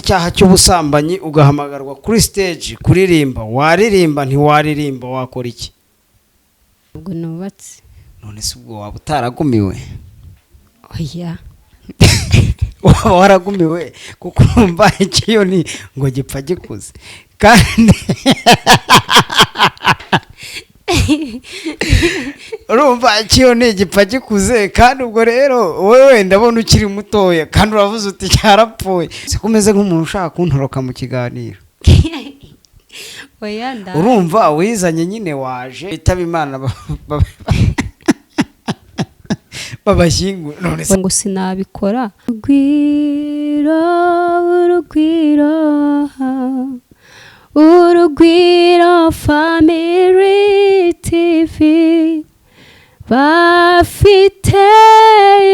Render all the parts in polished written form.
icyaha cy'ubusambanyi ugahamagarwa kuri stage kuririmba, waririmba ntiwaririmba wakora iki? ubwo nubatse. None se ubwo waba utaragumiwe? Oya. Waba waragumiwe kuko urumva ikiyoni ngo gipfa gikuze kandi urumva ikiyoni gipfa gikuze kandi ubwo rero wowe ndabona ukiri mutoya kandi uravuze uti cyarapfuye. Se kumeze nk'umuntu ushaka kuntoroka mu kiganiro. Oya urumva wizanye nyine waje bitaba Imana babashyingura. None se ngo sinabikora. Urugwiro Family TV bafite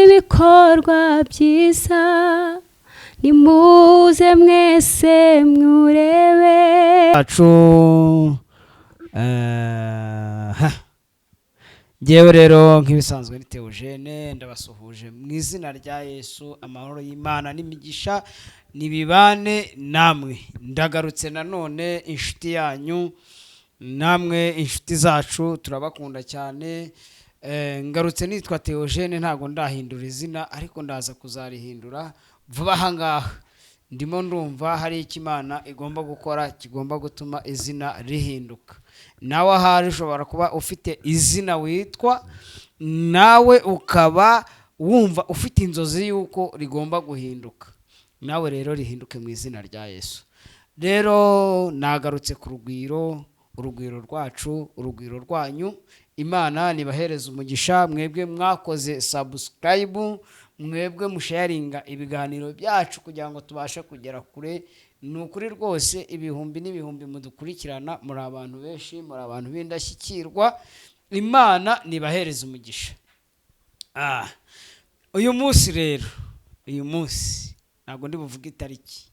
ibikorwa byiza, nimuze mwese mwurebe. Jewe rero nk'ibisanzwe ni Theogene ndabasuhuje mu izina rya Yesu. Amahoro y'Imana n'imigisha nibibane namwe. Ndagarutse nanone inshuti yanyu, namwe inshuti zacu turabakunda cyane. Ngarutse nitwa Theogene, ntago ndahindura izina ariko ndaza kuzarihindura vuba aha ngaha. Ndimo ndumva hari ikimana igomba gukora kigomba gutuma izina rihinduka. Nawe ahari ushobora kuba ufite izina witwa, nawe ukaba wumva ufite inzozi yuko rigomba guhinduka. Nawe rero rihinduke mu izina rya Yesu. Rero nagarutse ku urugwiro rwacu, urugwiro rwanyu. Imana nibahereza umugisha, mwebwe mwakoze subscribe, mwebwe musharinga ibiganiro byacu kugira ngo tubashe kugera kure. Nukuri rwose ibihumbi n'ibihumbi mudukurikirana, muri abantu benshi, muri abantu b'indashyikirwa. Imana nibahereza umugisha. Uyu munsi rero, uyu munsi ntabwo ndi buvuga itariki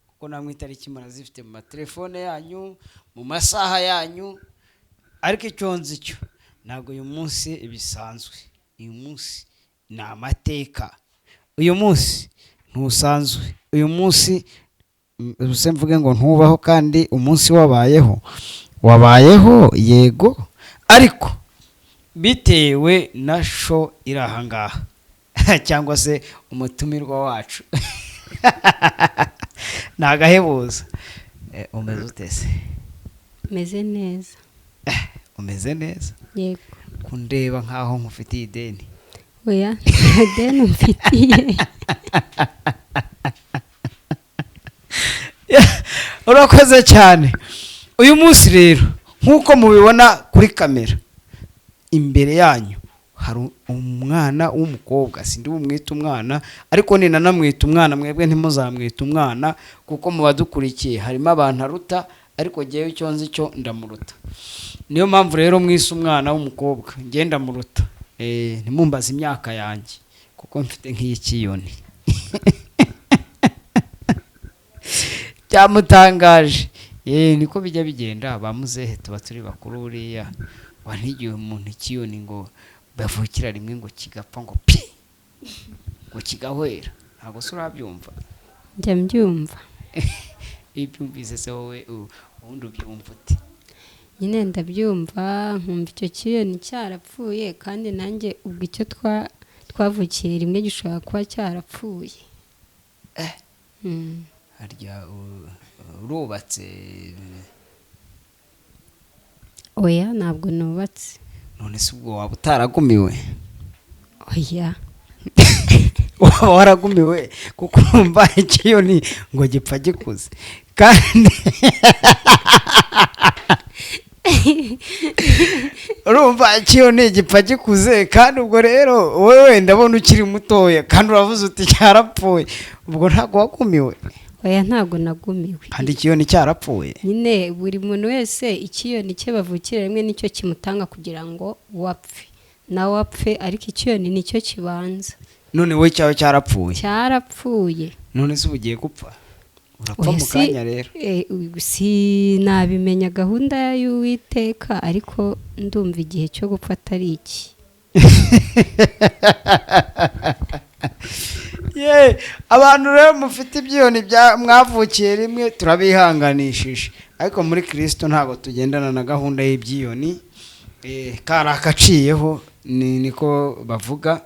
kuko namwe itariki murazifite mu matelefone yanyu, mu masaha yanyu, ariko icyo nzi cyo ntabwo uyu munsi ibisanzwe. Uyu munsi ni amateka. Uyu munsi ntusanzwe. Uyu munsi ubuse mvuge ngo ntubaho kandi umunsi wabayeho yego, ariko bitewe na show irahangaha cyangwa se umutumirwa wacu nagahebuza. Umeze utese? Meze neza. Umeze neza? Yego. Kundeba nkaho nkufitiye ideni. Oya, ideni mfitiye. Urakoze cyane. Uyu munsi rero nkuko mubibona kuri kamera imbere yanyu hari umwana w'umukobwa. Sindi bumwita umwana ariko ni nanamwita umwana, mwebwe ntimuzamwita umwana kuko mubadukurikiye harimo abantu aruta, ariko jewe icyo nzi cyo ndamuruta. Niyo mpamvu rero mwise umwana w'umukobwa, ngenda muruta. Ntimumbaze imyaka yanjye kuko mfite nk'iyikiyoni. Cyamutangaje. Niko bijya bigenda, bamuzehe tuba turi bakuru buriya. Wantigiye umuntu ikiyoni ngo bavukira rimwe ngo kigapfa ngo pi ngo kigahwera. Ntabwo se urabyumva? Njya mbyumva. Ibyumvise se wowe ubundi ubyumva ute? Nyine ndabyumva, nkumva icyo kiyoni cyarapfuye kandi nanjye ubwo icyo twavukiye rimwe gishobora kuba cyarapfuye. Harya urubatse? Oya, ntabwo nubatse. None se ubwo waba utaragumiwe? Oya. Waba waragumiwe kuko urumva ikiyoni ngo gipfa gikuze kandi urumva ikiyoni gipfa gikuze kandi ubwo rero wowe ndabona ukiri mutoya kandi uravuze uti cyarapfuye. Ubwo ntabwo wagumiwe? Oya, ntabwo nagumiwe. Kandi ikiyoni cyarapfuye? Nyine buri muntu wese ikiyoni cye bavukira rimwe nicyo kimutanga kugira ngo wapfe. Nawe wapfe, ariko ikiyoni nicyo kibanza. None wowe cyawe cyarapfuye? Cyarapfuye. None se ugiye gupfa? Urapfa mu kanya rero. Sinabimenya gahunda y'Uwiteka, ariko ndumva igihe cyo gupfa atari iki. abantu rero mufite ibyiyoni mwavukiye rimwe turabihanganishije, ariko muri Kristo ntabwo tugendana na gahunda y'ibyiyoni. Kari akaciyeho niko bavuga,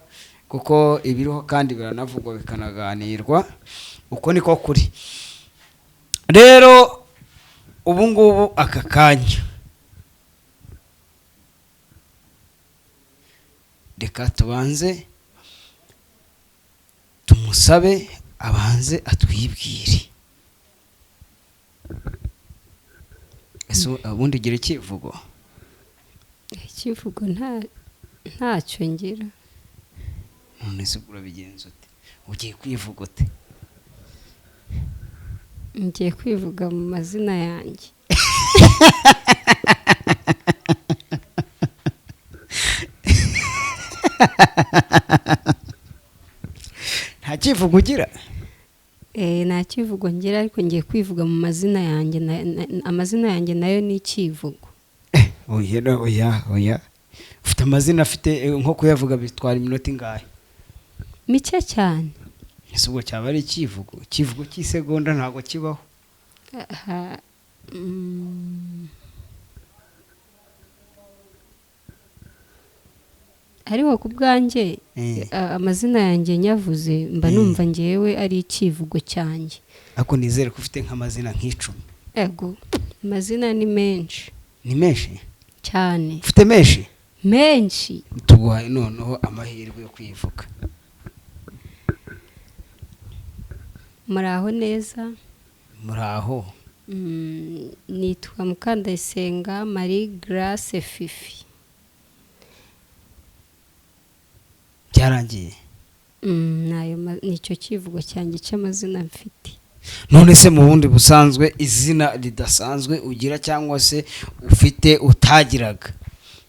kuko ibiriho kandi biranavugwa bikanaganirwa, uko niko kuri. Rero ubu ngubu aka kanya reka tubanze tumusabe abanze atwibwire. Ese ubundi gira ikivugo? Ikivugo ntacyo ngira. None se urabigenza ute? Ugiye kwivuga ute? Ngiye kwivuga mu mazina yanjye. Nta kivugo ugira? Nta kivugo ngira, ariko ngiye kwivuga mu mazina yanjye. Amazina yanjye nayo ni ikivugo. Oya. Ufite amazina afite nko kuyavuga bitwara iminota ingahe? Mike cyane. Ese ubwo cyaba ari ikivugo? Ikivugo cy'isegonda ntabwo kibaho. Ariko ku bwanjye amazina yanjye nyavuze mba numva ngewe ari ikivugo cyanjye. Ako nizere ko ufite nk'amazina nk'icumi. Ego, amazina ni menshi. Ni menshi cyane. Ufite menshi? Menshi. Tuguhaye noneho amahirwe yo kwivuga. Muraho neza? Muraho. Nitwa Mukandayisenga Marie Grace Fifi. Byarangiye? Nicyo kivugo cyanjye cy'amazina mfite. None se mu bundi busanzwe izina ridasanzwe ugira cyangwa se ufite utagiraga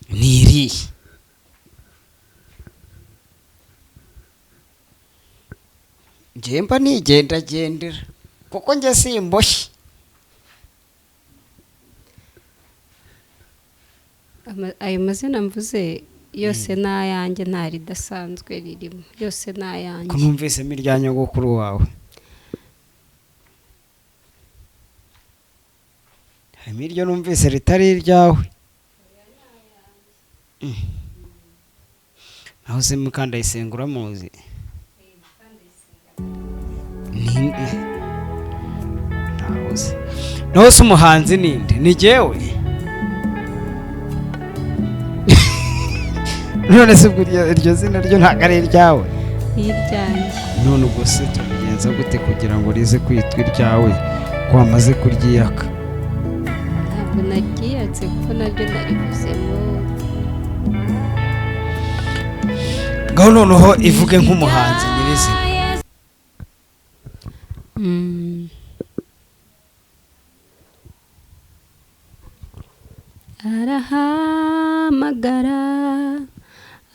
ni irihe? Njye mba nigendagendera kuko njye simboshye. Ayo mazina mvuze yose ni ayanjye, nta ridasanzwe ririmo, yose ni ayanjye. Ko numvisemo irya nyogokuru wawe. Harimo iryo numvise ritari iryawe. Naho se Mukandayisenga uramuzi? Naho se umuhanzi ninde? Ni jyewe? None se iryo zina ryo ntabwo ari iryawe? Iryanjye. None ubwo se tubigenza gute kugira ngo rize kwitwa iryawe ko wamaze kuryiyaka? Ntabwo naryiyatse kuko naryo narivuzemo. Ngaho noneho ivuge nk'umuhanzi nyirizina. Arahamagara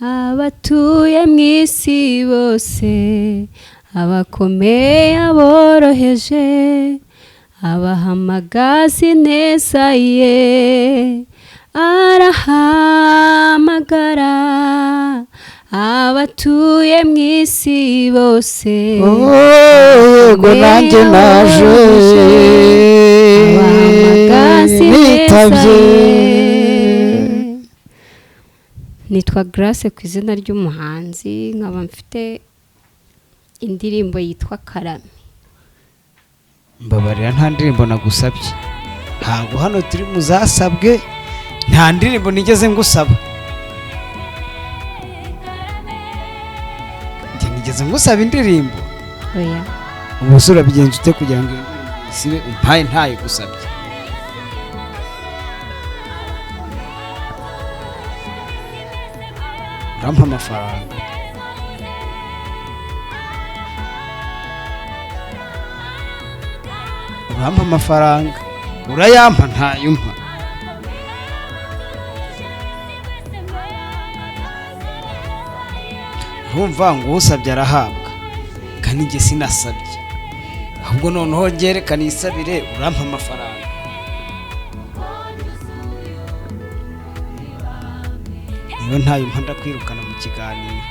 abatuye mu isi bose, abakomeye aboroheje, abahamagaza ineza ye. Arahamagara abatuye mu isi bose, yego nanjye naje nitabye. Nitwa Grace ku izina ry'umuhanzi, nkaba mfite indirimbo yitwa Karame. Mbabarira, nta ndirimbo nagusabye. Ntabwo hano turi muzasabwe, nta ndirimbo nigeze ngusaba. Nigeze ngusaba indirimbo? Oya. Ubu urabigenza ute kugira ngo indirimbo isibe umpaye ntayo gusabye? Urampa amafaranga? Urampa amafaranga? Urayampa ntayo umpa? Urumva ngo usabye arahabwa, kandi njye sinasabye. Ahubwo noneho ngerekana isabire, urampa amafaranga. Niyo ntayo mpa ndakwirukana mu kiganiro.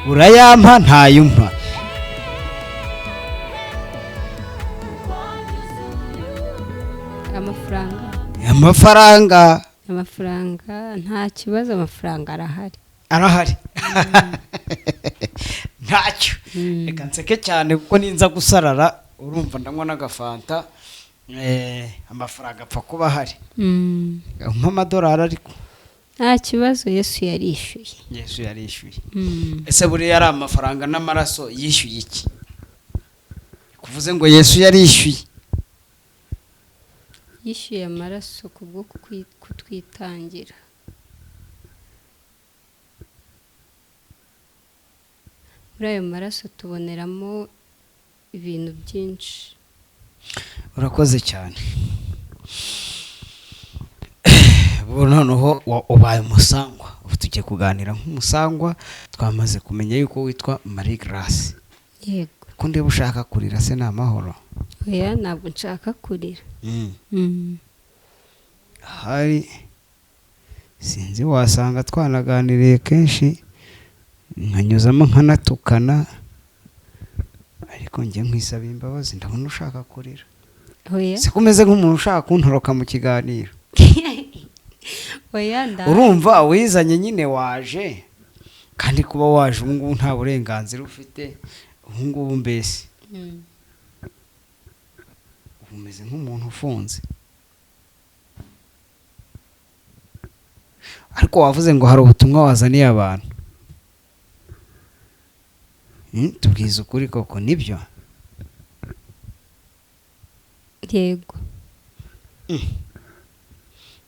urayampa ntayumpa. amafaranga amafaranga nta kibazo, amafaranga arahari ntacyo. Reka nseke cyane kuko ninza gusarara urumva ndanywa n'agafanta, amafaranga apfa kuba ahari. Nk'amadolari ariko nta kibazo, Yesu yarishyuye. Ese buriya ari amafaranga n'amaraso yishyuye iki? Kuvuze ngo Yesu yarishyuye. Yishyuye amaraso kubwo kutwitangira. Muri ayo maraso tuboneramo ibintu byinshi. Urakoze cyane. Noneho ubaye umusangwa, ubu tugiye kuganira nk'umusangwa. Twamaze kumenya yuko witwa Marie Grace. Yego. Ko ndiba ushaka kurira se ni amahoro? Oya, ntabwo nshaka kurira. Hari sinzi, wasanga twanaganiriye kenshi nkanyuzamo nkanatukana, ariko njye nkwisaba imbabazi, ndabona ushaka kurira. Oya. Se kumeze nk'umuntu ushaka kuntoroka mu kiganiro. Oya, urumva wizanye nyine waje, kandi kuba waje ubu ngubu nta burenganzira ufite. Ubu ngubu mbese umeze nk'umuntu ufunze. Ariko wavuze ngo hari ubutumwa wazaniye abantu. Tubwize ukuri koko, nibyo? Yego.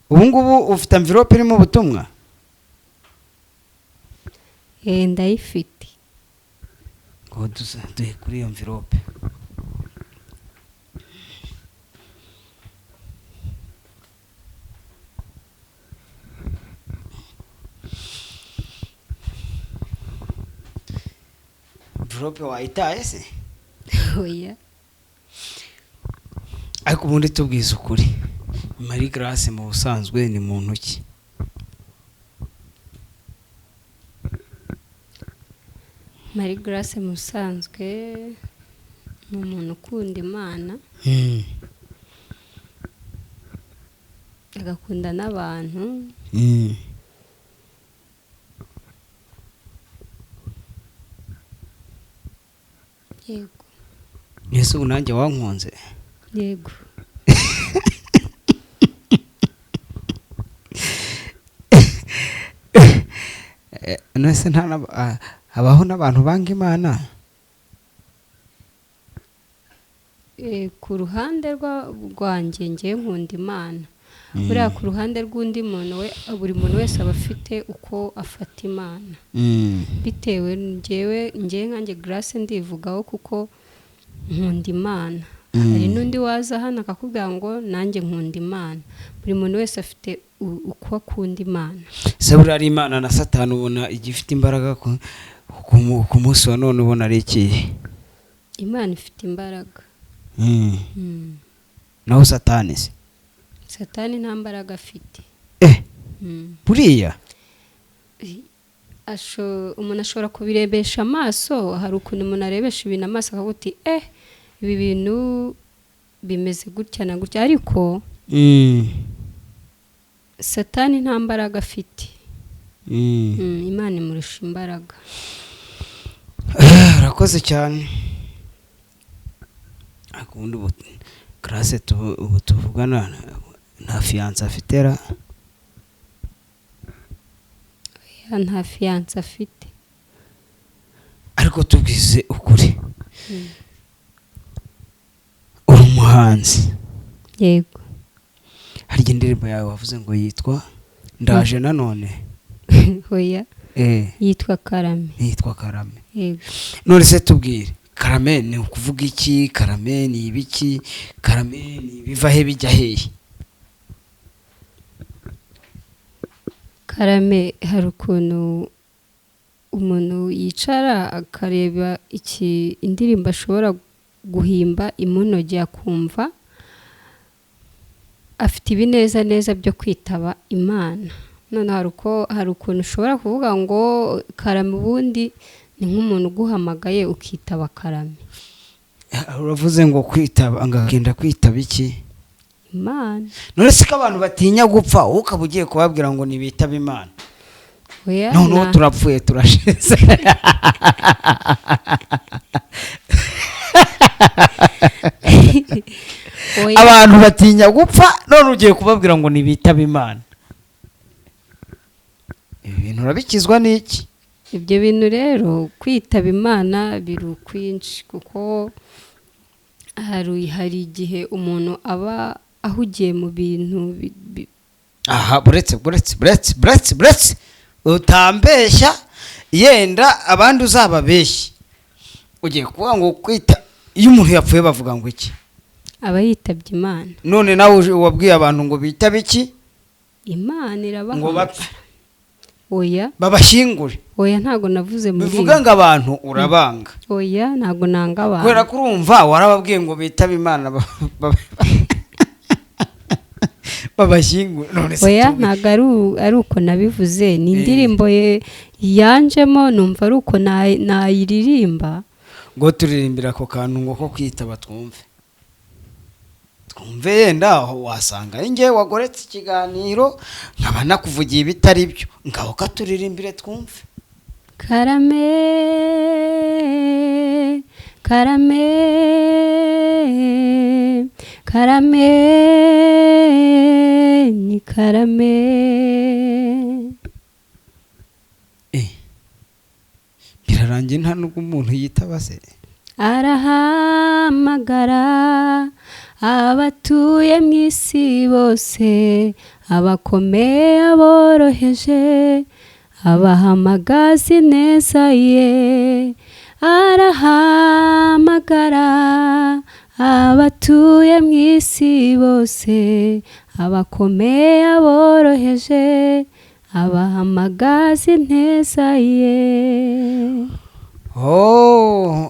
Ubu ngubu ufite envelope irimo ubutumwa? Ndayifite. Ngo duhe kuri iyo envelope. Envelope wayitaye se? Oya. Ariko ubundi tubwize ukuri, Marie Grace mu busanzwe ni muntu ki? Marie Grace mu busanzwe ni umuntu ukunda Imana, agakunda n'abantu. Yego. Yesu ubu nanjye wankunze? Yego. Nese habaho n'abantu banga Imana? Ku ruhande rwanjye ngiye nkunda Imana. Buriya ku ruhande rw'undi muntu buri muntu wese aba afite uko afata Imana. Bitewe ngewe nkanjye Grace ndivugaho kuko nkunda Imana. Hari n'undi waza hano akakubwira ngo nanjye nkunda Imana. Buri muntu wese afite uko akunda Imana. Se buriya ari Imana na Satani ubona igifite imbaraga ku munsi wa none ubona ari ikihe? Imana ifite imbaraga. Naho Satani se? Satani nta mbaraga afite. Buriya umuntu ashobora kubirebesha amaso. Hari ukuntu umuntu arebesha ibintu amaso akavuga uti ibi bintu bimeze gutya na gutya, ariko Satani nta mbaraga afite. Imana imurusha imbaraga. Urakoze cyane. Akundi Grace ubu tuvugana nta fiance afite ra? Nta fiance afite. Ariko tubwize ukuri, uri umuhanzi. Yego. Hari indirimbo yawe wavuze ngo yitwa Ndaje Nanone? Oya. Yitwa Karame. Yitwa Karame. Yego. None se tubwire, Karame ni ukuvuga iki? Karame ni ibiki? Karame ni biva he bijya hehe? Karame hari ukuntu umuntu yicara akareba indirimbo ashobora guhimba imunogeye akumva afite ibineza neza byo kwitaba Imana. None hari ukuntu ushobora kuvuga ngo Karame ubundi ni nk'umuntu uguhamagaye ukitaba karame. uravuze ngo kwitaba ngagenda kwitaba iki? Imana. none se ko abantu batinya gupfa wowe ukaba ugiye kubabwira ngo nibitaba Imana? Oya, noneho turapfuye turashize. Oya. abantu batinya gupfa none ugiye kubabwira ngo nibitaba Imana. ibi bintu urabikizwa n'iki? Ibyo bintu rero kwitaba Imana biri ukwinshi, kuko hari igihe umuntu aba ahugiye mu bintu aha buretse utambeshya yenda abandi uzababeshye. ugiye kuvuga ngo kwita iyo umuntu yapfuye bavuga ngo iki? aba yitabye Imana. none nawe wabwiye abantu ngo bitabe iki? Imana irabaha ngo bapfe. Oya, babashyingure. oya, ntago navuze muri bivuga ngo abantu urabanga. Oya, ntago nanga abantu. kubera ko urumva warababwiye ngo bitabe Imana babashyingure. none se Oya, ntago ari uko nabivuze, ni indirimbo yanjemo numva ari uko nayiririmba. ngo turirimbira ako kantu ngo ko kwitaba twumve yenda aho wasanga ari njye wagoretse ikiganiro nkaba nakuvugiye ibitari byo, ngaho katuririmbire twumve. Karame, karame, karame, ni karame. birarangiye nta nubwo umuntu yitaba se. Arahamagara abatuye mu isi bose, abakomeye aboroheje, abahamagaza ineza ye. Arahamagara abatuye mu isi bose, abakomeye aboroheje, abahamagaza ineza ye.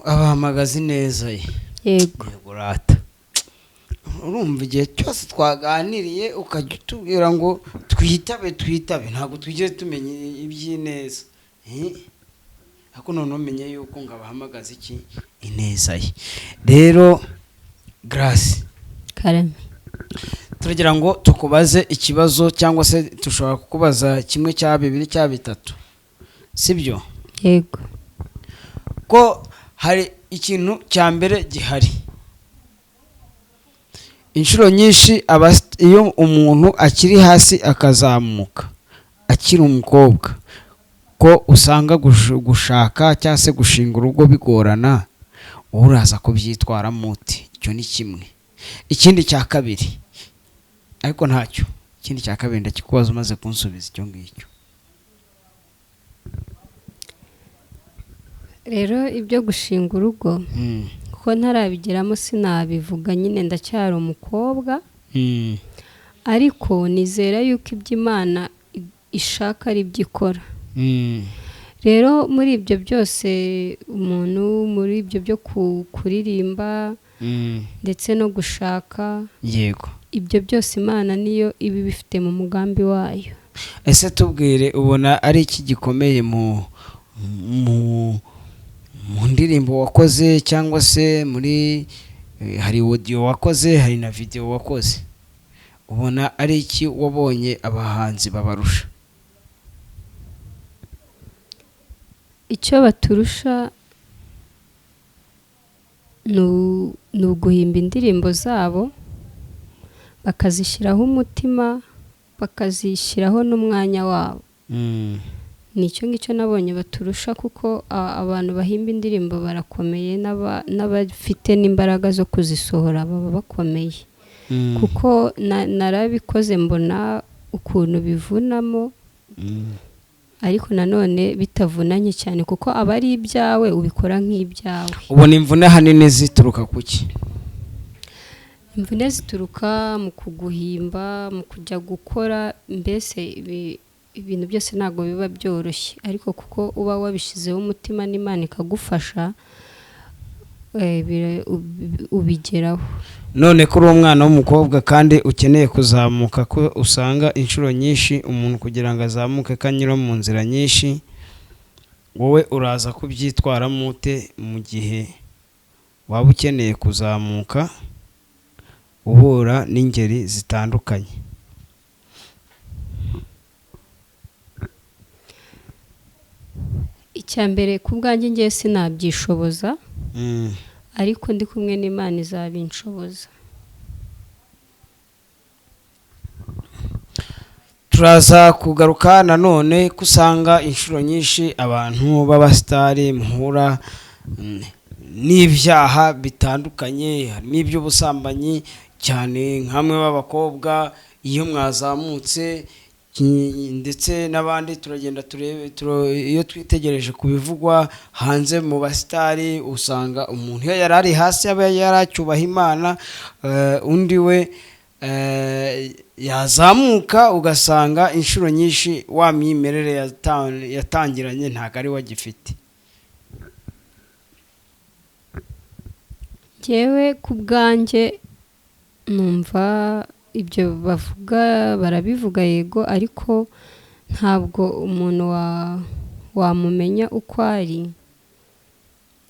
abahamagaza ineza ye. Yego. rata urumva igihe cyose twaganiriye ukajya utubwira ngo twitabe ntabwo twigeze tumenya iby'ineza. ariko none umenye yuko ngo abahamagaza iki? ineza ye. rero Grace, Karame. turagira ngo tukubaze ikibazo, cyangwa se dushobora kukubaza kimwe cya bibiri cya bitatu, sibyo? Yego. ko hari ikintu cya mbere gihari. inshuro nyinshi iyo umuntu akiri hasi akazamuka akiri umukobwa, ko usanga gushaka cyangwa se gushinga urugo bigorana, uraza kubyitwaramo uti. icyo ni kimwe. ikindi cya kabiri, ariko ntacyo, ikindi cya kabiri ndakikubaza umaze kunsubiza icyo ngicyo. Rero ibyo gushinga urugo kuko ntarabigeramo sinabivuga, nyine ndacyari umukobwa, ariko nizera yuko iby'Imana ishaka ari byo ikora. rero muri ibyo byose umuntu muri ibyo byo kuririmba ndetse no gushaka, yego, ibyo byose Imana niyo ibi bifite mu mugambi wayo. ese tubwire, ubona ari iki gikomeye mu ndirimbo wakoze, cyangwa se muri hari audio wakoze, hari na video wakoze, ubona ari iki wabonye abahanzi babarusha? Icyo baturusha ni uguhimba indirimbo zabo, bakazishyiraho umutima, bakazishyiraho n'umwanya wabo. Ni icyo ngicyo nabonye baturusha, kuko abantu bahimba indirimbo barakomeye, n'abafite n'imbaraga zo kuzisohora baba bakomeye. Kuko narabikoze mbona ukuntu bivunamo, ariko nanone bitavunanye cyane, kuko aba ari ibyawe ubikora nk'ibyawe. Ubona imvune ahanini zituruka kuki? Imvune zituruka mu kuguhimba, mu kujya gukora, mbese ibintu byose ntabwo biba byoroshye, ariko kuko uba wabishyizeho umutima n'Imana ikagufasha, ubigeraho. None kuri uwo mwana w'umukobwa kandi ukeneye kuzamuka, ko usanga inshuro nyinshi umuntu kugira ngo azamuke kanyura mu nzira nyinshi, wowe uraza kubyitwaramo ute mu gihe waba ukeneye kuzamuka uhura n'ingeri zitandukanye? icya mbere ku bwanjye ngiye sinabyishoboza, Mm. ariko ndi kumwe n'Imana izabinshoboza. turaza kugaruka nanone ko usanga inshuro nyinshi abantu b'abasitari muhura n'ibyaha bitandukanye, harimo iby'ubusambanyi cyane nk'amwe b'abakobwa iyo mwazamutse, ndetse n'abandi turagenda turebe iyo twitegereje ku bivugwa hanze mu basitari usanga umuntu iyo yari ari hasi aba yaracyubaha Imana, undi we yazamuka ugasanga inshuro nyinshi wa myimerere yatangiranye ntabwo ari we agifite. Njyewe ku bwanjye numva ibyo bavuga barabivuga yego, ariko ntabwo umuntu wamumenya uko ari.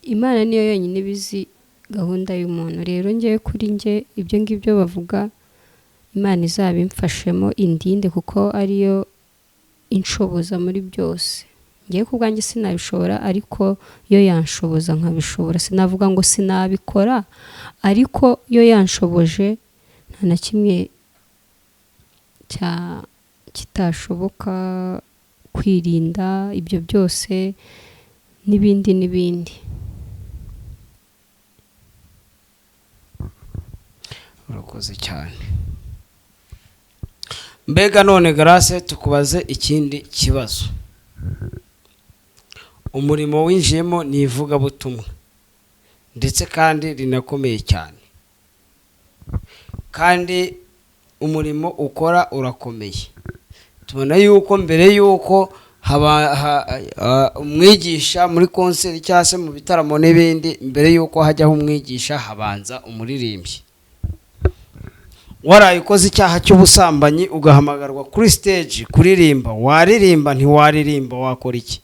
Imana niyo yonyine ibizi gahunda y'umuntu. Rero njyewe kuri njye ibyo ngibyo bavuga Imana izabimfashemo indinde, kuko ariyo inshoboza muri byose. Njyewe ku bwanjye sinabishobora, ariko yo yanshoboza nkabishobora. Sinavuga ngo sinabikora, ariko yo yanshoboje nta na kimwe kitashoboka. Kwirinda ibyo byose n'ibindi n'ibindi. Urakoze cyane. Mbega none Grace tukubaze ikindi kibazo. Umurimo winjiyemo ni ivugabutumwa ndetse kandi rinakomeye cyane, kandi umurimo ukora urakomeye. Tubona yuko mbere yuko umwigisha muri konseri cyangwa se mu bitaramo n'ibindi, mbere yuko hajyaho umwigisha habanza umuririmbyi. Waraye ukoze icyaha cy'ubusambanyi ugahamagarwa kuri stage kuririmba, waririmba ntiwaririmba, wakora iki?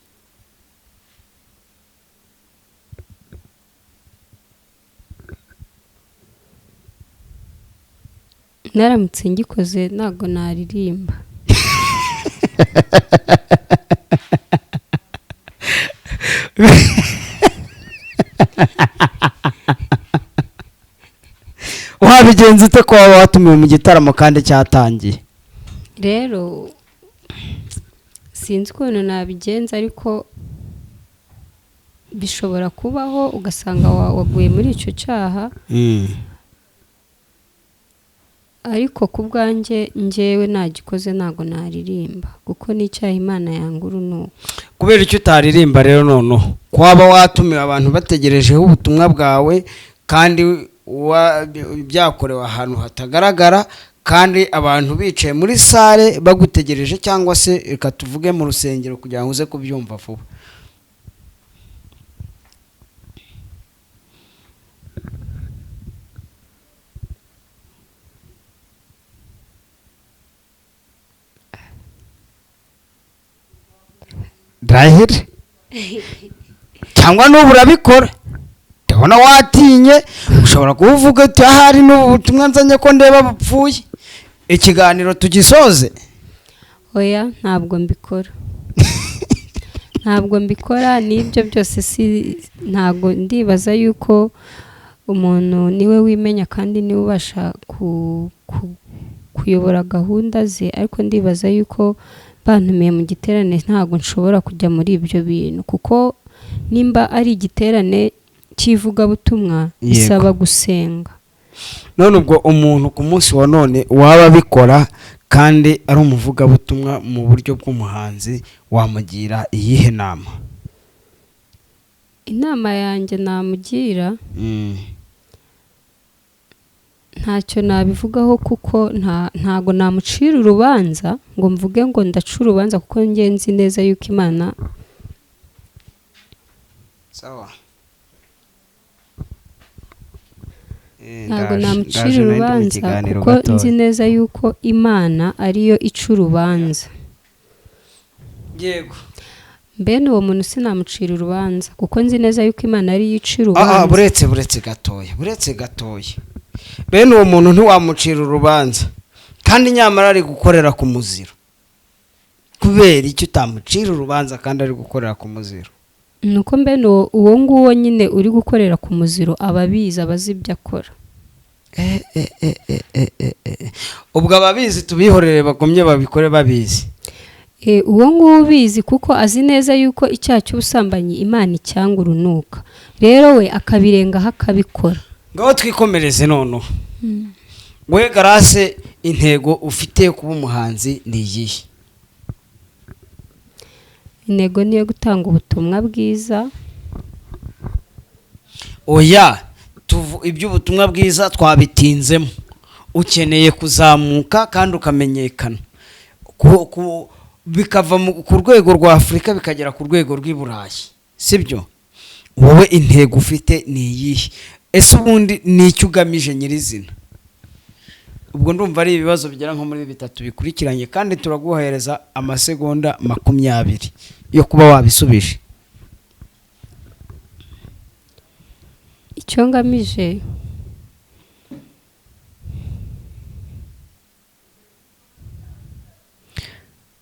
Naramutse ngikoze ntago naririmba. Wabigenza ute ko waba watumiwe mu gitaramo kandi cyatangiye? Rero sinzi ukuntu nabigenza, ariko bishobora kubaho ugasanga waguye muri icyo cyaha. Ariko ku bwanjye njyewe nagikoze ntago naririmba, kuko n'icyaha Imana yanga urunuka. Kubera icyo utaririmba rero noneho kwaba watumiwe abantu bategerejeho ubutumwa bwawe, kandi byakorewe ahantu hatagaragara, kandi abantu bicaye muri sale bagutegereje, cyangwa se reka tuvuge mu rusengero kugira ngo uze kubyumva vuba. Drahir cyangwa n'ubu urabikora? Ndabona watinye, ushobora kuvuga uti ahari n'ubutumwa nzanye ko ndeba bupfuye, ikiganiro tugisoze. Oya, ntabwo mbikora. Ntabwo mbikora n'ibyo byose. Ntabwo ndibaza yuko umuntu niwe wimenya kandi niwe ubasha kuyobora gahunda ze, ariko ndibaza yuko bantumiye mu giterane ntabwo nshobora kujya muri ibyo bintu, kuko nimba ari igiterane cy'ivugabutumwa bisaba gusenga. None ubwo umuntu ku munsi wa none waba abikora kandi ari umuvugabutumwa mu buryo bw'umuhanzi, wamugira iyihe nama? Inama yanjye namugira ntacyo nabivugaho, kuko ntago namucira urubanza ngo mvuge ngo ndaca urubanza, kuko njye nzi neza yuko Imana. Sawa. Ntago namucira urubanza, kuko nzi neza yuko Imana ariyo ica urubanza. Yego. mbene uwo muntu sinamucira urubanza kuko nzi neza yuko Imana ari yica urubanza. buretse gatoya bene uwo muntu ntiwamucira urubanza kandi nyamara ari gukorera ku muziro. Kubera icyo utamucira urubanza kandi ari gukorera ku muziro? Nuko mbene uwo nguwo nyine uri gukorera ku muziro ababizi abazi ibyo akora. Ubwo ababizi tubihorere bagomye babikore babizi. Uwo nguwo ubizi kuko azi neza yuko icyaha cy'ubusambanyi Imana icyanga urunuka, rero we akabirengaho akabikora. Ngaho twikomereze noneho. We Grace, intego ufite kuba umuhanzi ni iyihe? Intego niyo gutanga ubutumwa bwiza. Oya, iby'ubutumwa bwiza twabitinzemo. Ukeneye kuzamuka kandi ukamenyekana, bikava ku rwego rwa Afurika bikagera ku rwego rw'i Burayi, sibyo? Wowe intego ufite ni iyihe? Ese ubundi ni icyo ugamije nyirizina? Ubwo ndumva ari ibibazo bigera nko muri 3 bikurikiranye kandi turaguhereza amasegonda 20 yo kuba wabisubije. Icyo ngamije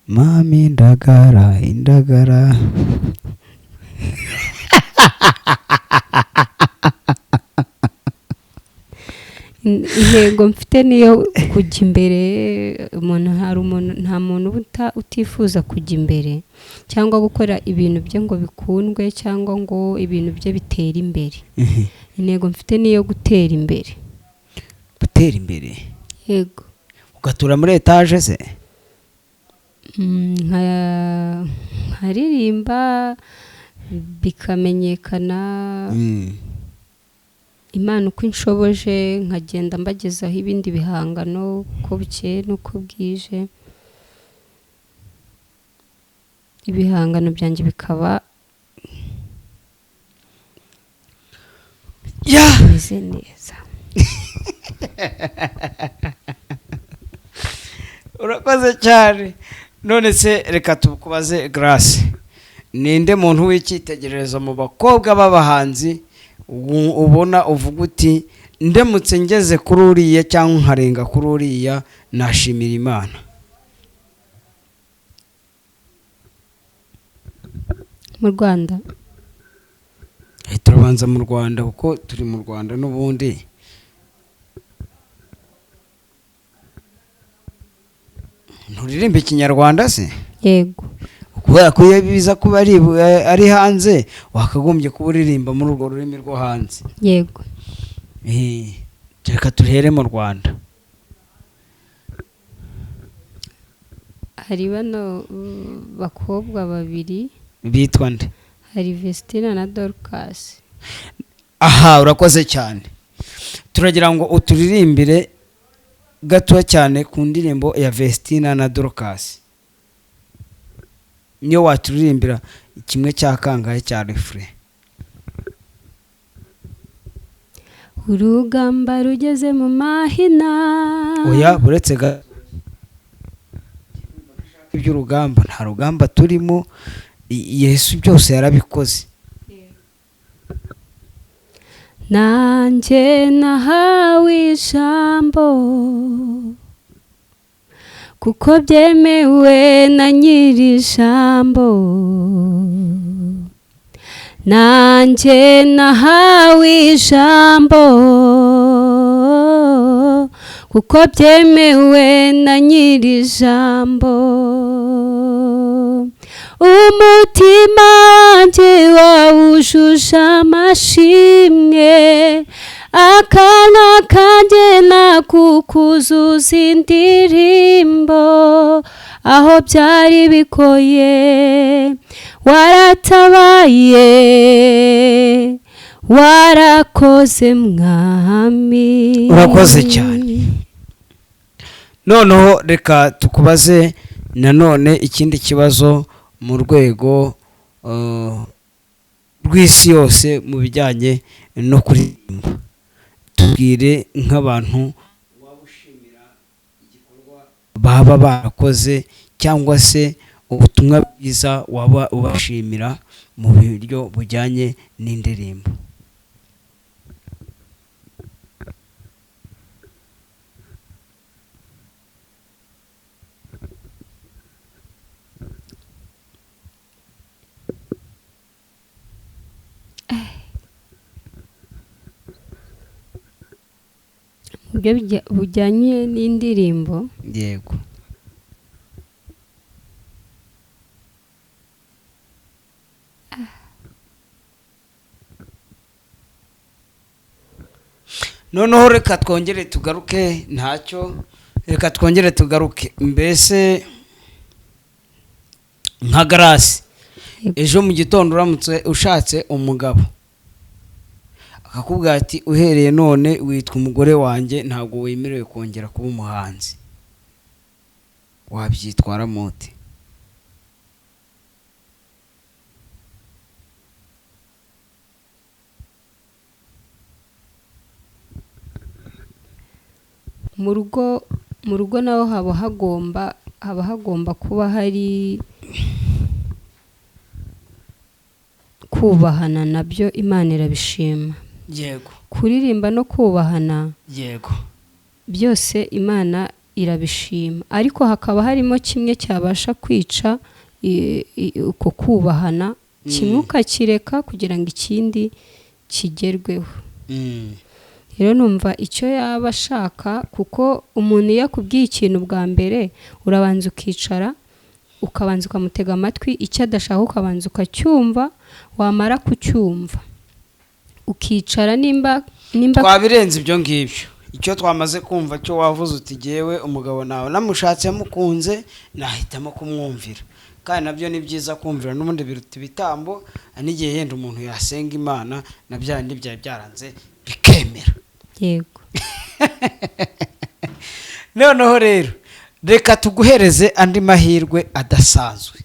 Mami indagara intego mfite niyo kujya imbere. Nta muntu utifuza kujya imbere cyangwa gukora ibintu bye ngo bikundwe cyangwa ngo ibintu bye bitera imbere. Intego mfite niyo gutera imbere. Gutera imbere? Yego. Ugatura muri etage se? nkaririmba bikamenyekana. Imana uko inshoboje nkagenda mbagezaho ibindi bihangano uko bukeye n'uko bwije. Ibihangano byanjye bikaba bimeze neza. Urakoze cyane. None se reka tukubaze Grace, ninde muntu w'icyitegererezo mu bakobwa b'abahanzi ubona uvuga uti ndemutse ngeze kuri uriya cyangwa nkarenga kuri uriya nashimira Imana? Mu Rwanda? Turabanza mu Rwanda kuko turi mu Rwanda n'ubundi. Nturirimba ikinyarwanda se? Yego. Kubera ko iyo biza kuba ari hanze wakagombye kuba uririmba muri urwo rurimi rwo hanze. Yego. Reka tuhere mu Rwanda. Hari bano bakobwa babiri. Bitwa nde? Hari Vestina na Dorcas. Aha, urakoze cyane. Turagira ngo uturirimbire gato cyane ku ndirimbo ya Vestina na Dorcas. Niyo waturirimbira kimwe cya kangahe cya refrain. Urugamba rugeze mu mahina. Oya, buretse iby'urugamba, nta rugamba turimo. Yesu byose yarabikoze. Nanjye nahawe ijambo kuko byemewe na nyiri ijambo. Nanjye nahawe ijambo kuko byemewe na nyiri ijambo. Umutima wanjye wawujuje amashimwe, akanwa kanjye nakukuzuza indirimbo. Aho byari bigoye waratabaye, warakoze mwami. Urakoze cyane. Noneho reka tukubaze nanone ikindi kibazo mu rwego rw'isi yose mu bijyanye no kuririmba. Tubwire nk'abantu waba ushimira igikorwa baba barakoze cyangwa se ubutumwa bwiza waba ubashimira mu buryo bujyanye n'indirimbo. mu buryo bujyanye n'indirimbo. Yego. Noneho reka twongere tugaruke, ntacyo, reka twongere tugaruke. Mbese nka Garasi, ejo mu gitondo uramutse ushatse umugabo akakubwira ati uhereye none witwa umugore wanjye, ntabwo wemerewe kongera kuba umuhanzi, wabyitwara mote? mu rugo naho haba hagomba kuba hari kubahana, nabyo Imana irabishima. Yego. Kuririmba no kubahana, Yego, byose Imana irabishima, ariko hakaba harimo kimwe cyabasha kwica uko kubahana, kimwe ukakireka kugira ngo ikindi kigerweho. Rero numva icyo yaba ashaka, kuko umuntu iyo akubwiye ikintu bwa mbere urabanza ukicara ukabanza ukamutega amatwi, icyo adashaka ukabanza ukacyumva, wamara kucyumva ukicara, nimba twabirenze ibyo ngibyo. Icyo twamaze kumva cyo wavuze uti jyewe umugabo nawe namushatse mukunze nahitamo kumwumvira, kandi nabyo ni byiza kumvira, n'ubundi biruta ibitambo. N'igihe yenda umuntu yasenga Imana na bya bindi byari byaranze bikemera. Yego. Noneho rero reka tuguhereze andi mahirwe adasanzwe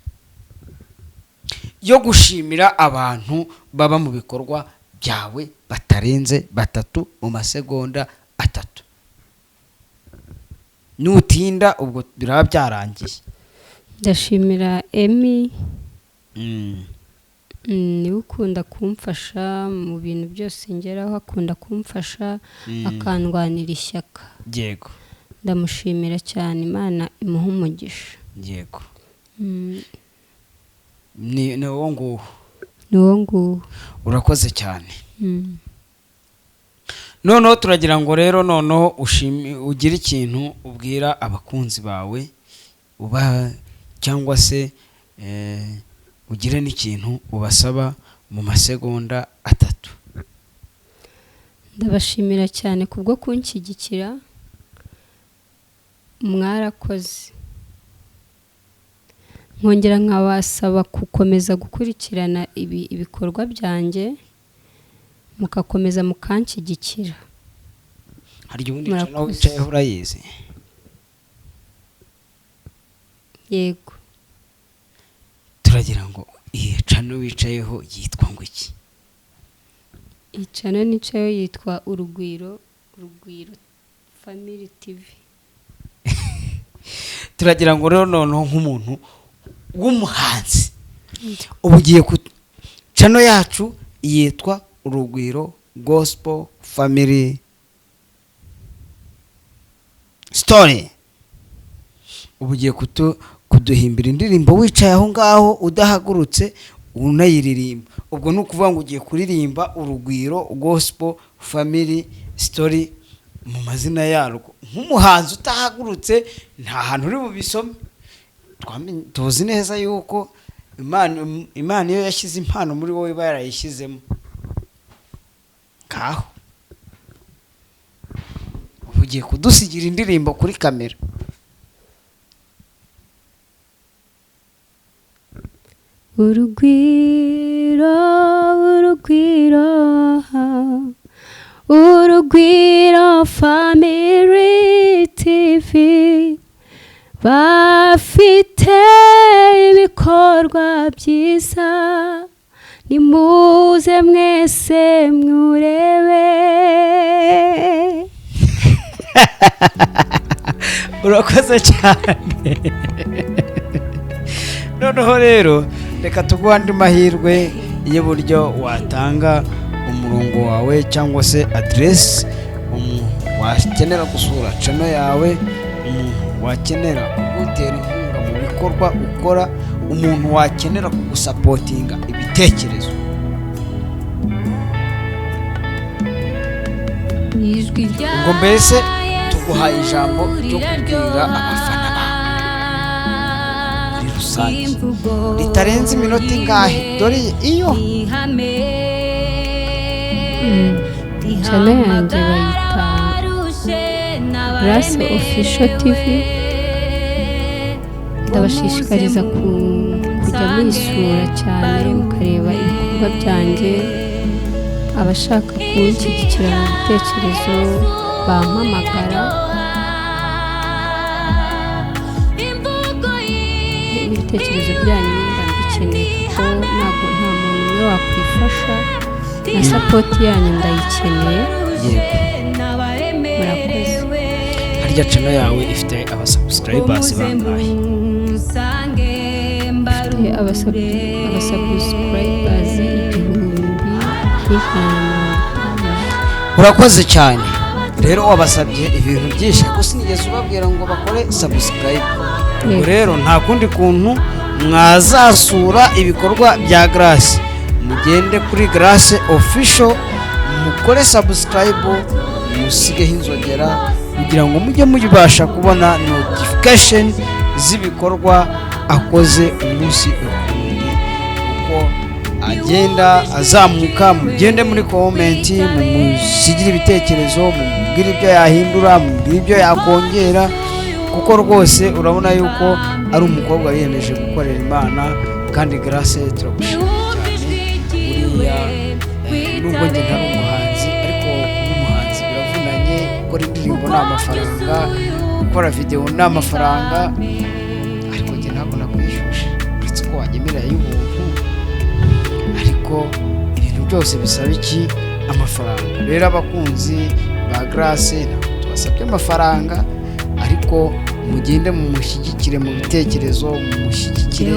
yo gushimira abantu baba mu bikorwa byawe batarenze 3 mu masegonda 3. Nutinda ubwo biraba byarangiye. Ndashimira Emi, niwe ukunda kumfasha mu bintu byose ngeraho, akunda kumfasha akandwanira ishyaka. Yego. Ndamushimira cyane, Imana imuha umugisha. Yego. Ni wowe nguwo. Ni wowe nguwo. Urakoze cyane. Noneho turagira ngo rero noneho ugire ikintu ubwira abakunzi bawe, uba cyangwa se ugire n'ikintu ubasaba mu masegonda 3. Ndabashimira cyane kubwo kunshyigikira, mwarakoze. Nkongera nkabasaba gukomeza gukurikirana ibikorwa byanjye, mukakomeza mukanshyigikira. Hari ubundi nawe wicayeho urayizi? Yego. Turagira ngo iyi cano wicayeho yitwa ngo iki? Iyi cano nicayeho yitwa Urugwiro Family TV. Turagira ngo rero noneho nk'umuntu w'umuhanzi, ubu ugiye ku cano yacu yitwa Urugwiro Gospel Family Story. Ubu ugiye kuduhimbira indirimbo wicaye aho ngaho udahagurutse unayiririmba. Ubwo ni ukuvuga ngo ugiye kuririmba Urugwiro Gospel Family Story mu mazina yarwo. Nk'umuhanzi utahagurutse nta hantu uri bubisome. Tuzi neza yuko Imana iyo yashyize impano muri wowe barayishyizemo. Kaho ubu ugiye kudusigira indirimbo kuri kamera. Urugwiro Family TV, bafite ibikorwa byiza, nimuze mwese mwurebe. Urakoze cyane. noneho rero reka tuguha andi mahirwe y'uburyo watanga umurongo wawe cyangwa se aderesi wakenera gusura channel yawe, wakenera kugutera inkunga mu bikorwa ukora, umuntu wakenera kugusapotinga ibitekerezo. Ngo mbese tuguhaye ijambo ryo kubwira abafana bawe muri rusange ritarenze iminota ingahe? Dore iyo channel yanjye bayita Grace Official TV. Ndabashishikariza kujya muyisura cyane mukareba ibikorwa byanjye. Abashaka kunshyigikira mu bitekerezo bampamagara. Ibitekerezo byanyu ndabikeneye kuko ntabwo nta muntu umwe wakwifasha, na support yanyu ndayikeneye. Murakoze. Harya channel yawe ifite abasubscribers bangahe? Abasubscribers 1,500. Urakoze cyane. Rero wabasabye ibintu byinshi gusa nigeze ubabwira ngo bakore subscribe. Ubwo rero nta kundi kuntu mwazasura ibikorwa bya Grace, mugende kuri Grace Official mukore subscribe, musigeho inzogera kugira ngo mujye mubasha kubona notification z'ibikorwa akoze umunsi ukundi. Uko agenda azamuka, mugende muri comment mumusigire ibitekerezo, mumubwire ibyo yahindura, mumubwire ibyo yakongera, kuko rwose urabona yuko ari umukobwa wiyemeje gukorera Imana. Kandi Grace turagushimira cyane. Buriya nubwo njye ntari umuhanzi, ariko n'umuhanzi biravunanye. Gukora indirimbo ni amafaranga, gukora video ni amafaranga, ariko njye ntabwo nakwishyuje uretse ko wanyemerera y'ubuntu, ariko ibintu byose bisaba iki? Amafaranga. Rero abakunzi ba Grace ntabwo tubasabye amafaranga, ariko mugende mumushyigikire mu bitekerezo, mumushyigikire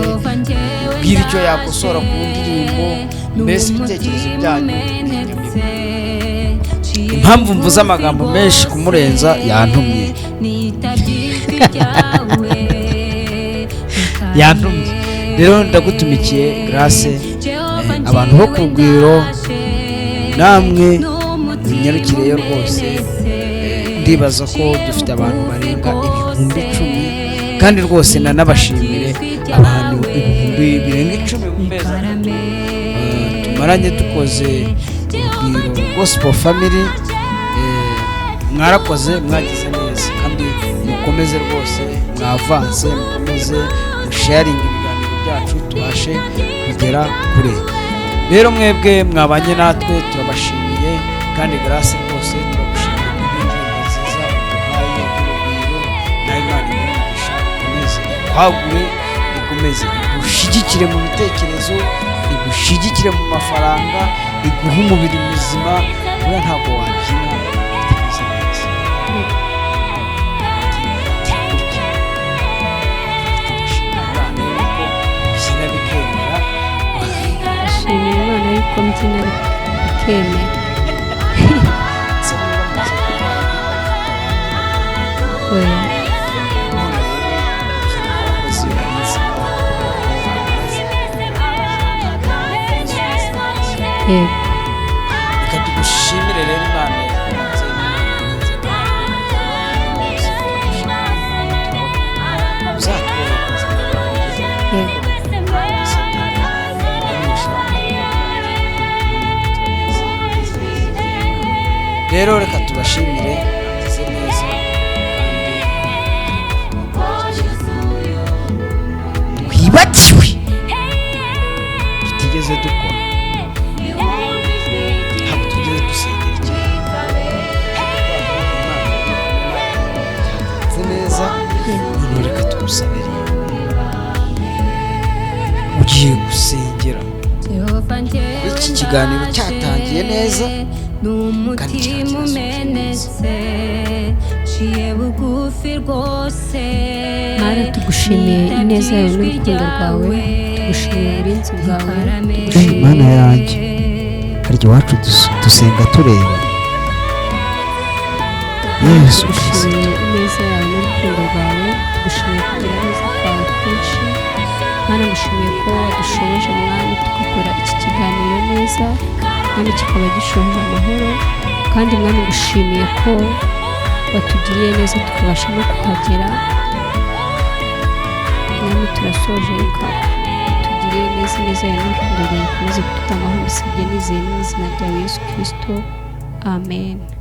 bwira icyo yakosora ku ndirimbo, mbese ibitekerezo byanyu. Impamvu mvuze amagambo menshi kumurenza yantumye yantumye. Rero ndagutumikiye Grace, abantu bo ku Rugwiro namwe munyarukireyo rwose. Ndibaza ko dufite abantu barenga 10,000, kandi rwose nanabashimire abantu 10,000 bumbeza tumaranye dukoze Urugwiro Gospel Family. Mwarakoze, mwagize neza, kandi mukomeze rwose mwavanse, mukomeze sharing ibiganiro byacu tubashe kugera kure. Rero mwebwe mwabanye natwe turabashimiye, kandi Grace rwose turagushimiye indirimbo nziza uduhaye y'Urugwiro. nawe Imana imugisha, ikomeze kwagure, ikomeze igushyigikire mu bitekerezo, igushyigikire mu mafaranga, iguhe umubiri muzima. Buriya ntabwo wabyina utameze neza. Ashimira Imana yuko mbyina bikemera. Reka tugushimire rero Imana rero reka tubashimire bagize neza, kandi twibagiwe tutigeze dukora, ntabwo tugeze dusengera cyane, byagenze neza. Noneho reka tugusabire, ugiye gusengera. Iki kiganiro cyatangiye neza kandi Mana tugushimire tugushimiye ineza yawe n'urukundo rwawe, tugushimiye uburinzi bwawe, tugushimiye Mana yanjye hari iwacu dusenga tureba Yesu tugushimiye ineza yawe n'urukundo rwawe, tugushimiye kugira neza kwawe kwinshi. Mana ngushimiye ko wadushoboje mwami tugakora iki kiganiro neza kandi kikaba gishoje amahoro, kandi mwami ngushimiye ko watugiriye neza tukabasha no kuhagera. Mwami turasoje reka tugiriye neza ineza yawe n'urukundo rwawe bikomeze kudutamaho bisabye nizeye mu izina rya Yesu Kristo, amen.